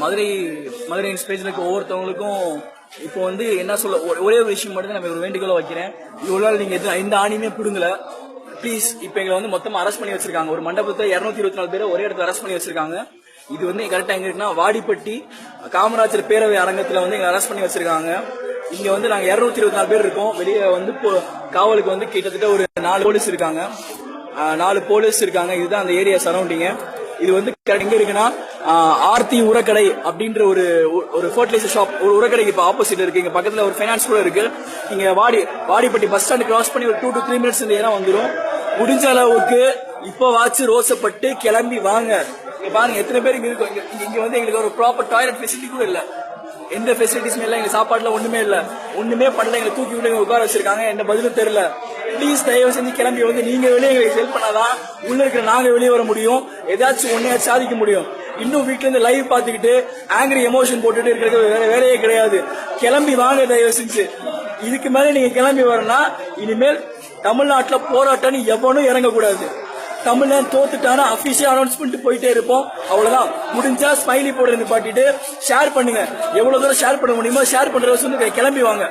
மதுரை மதுரை பேஜ்ல இருக்க ஒவ்வொருத்தவங்களுக்கும் இப்போ வந்து என்ன சொல்ல ஒரே ஒரு விஷயம் மட்டும் தான் நான் ஒரு வேண்டுகோளை வைக்கிறேன். இவ்வளவு நாள் நீங்க எந்த ஆணியுமே பிடுங்கல, ப்ளீஸ். இப்ப எங்களை வந்து மொத்தமா அரெஸ்ட் பண்ணி வச்சிருக்காங்க. ஒரு மண்டபத்துல 224 பேரை ஒரே இடத்துல அரெஸ்ட் பண்ணி வச்சிருக்காங்க. இது வந்து கரெக்டா எங்க இருக்குன்னா வாடிப்பட்டி காமராஜர் பேரவை அரங்கத்துல வந்து எங்களை அரெஸ்ட் பண்ணி வச்சிருக்காங்க. இங்க வந்து நாங்க 224 பேர் இருக்கோம். வெளியே வந்து காவலுக்கு வந்து கிட்டத்தட்ட ஒரு 4 போலீஸ் இருக்காங்க. 4 போலீஸ் இருக்காங்க. இதுதான் அந்த ஏரியா சரௌண்டிங். இது வந்து எங்க இருக்குன்னா ஆர்த்தி உரக்கடை அப்படின்ற ஒரு ஃபர்டிலைசர் ஷாப், ஒரு உரக்கடைக்கு இப்ப ஆப்போசிட் இருக்கு. இங்க பக்கத்துல ஒரு ஃபைனான்ஸ் கூட இருக்கு. நீங்க வாடிப்பட்டி பஸ் ஸ்டாண்ட் கிராஸ் பண்ணி ஒரு 2 to 3 minutes இந்த இடம் வந்துடும். முடிஞ்ச அளவுக்கு இப்ப வாச்சு ரோசப்பட்டு கிளம்பி வாங்க. இங்க பாருங்க எத்தனை பேர் இங்க இருக்கும். இங்க வந்து எங்களுக்கு ஒரு ப்ராப்பர் டாய்லெட் ஃபெசிலிட்டி கூட இல்ல, எந்த ஃபெசிலிட்டிஸுமே இல்ல. எங்க சாப்பாடுல ஒண்ணுமே இல்ல, ஒண்ணுமே பண்ணல. எங்களை தூக்கி விட்டு உட்கார வச்சிருக்காங்க. என்ன பதிலும் தெரியல. ப்ளீஸ் தயவு செஞ்சு கிளம்பி வந்து நீங்க வெளியே எங்களுக்கு ஹெல்ப் பண்ணாதான் உள்ள இருக்கிற நாங்க வெளியே வர முடியும், ஏதாச்சும் ஒன்னையாச்சும் சாதிக்க முடியும். இன்னும் வீட்டுல இருந்து லைவ் பாத்துக்கிட்டு ஆங்கிரி எமோஷன் போட்டுட்டு இருக்கிறது வேற வேலையே கிடையாது. கிளம்பி வாங்க தயவு செஞ்சு. இதுக்கு மேல நீங்க கிளம்பி வரனா இனிமேல் தமிழ்நாட்டுல போராட்டம்னு எவனும் இறங்கக்கூடாது. தமிழ்நாடு தோத்துட்டானா அபிஷியல் அனௌன்ஸ் பண்ணிட்டு போயிட்டே இருப்போம். அவ்வளவுதான். முடிஞ்சா ஸ்மைலி போடுறது பாட்டிட்டு ஷேர் பண்ணுங்க. எவ்வளவு தூரம் ஷேர் பண்ண முடியுமோ ஷேர் பண்றத சொல்லி கிளம்பி வாங்க.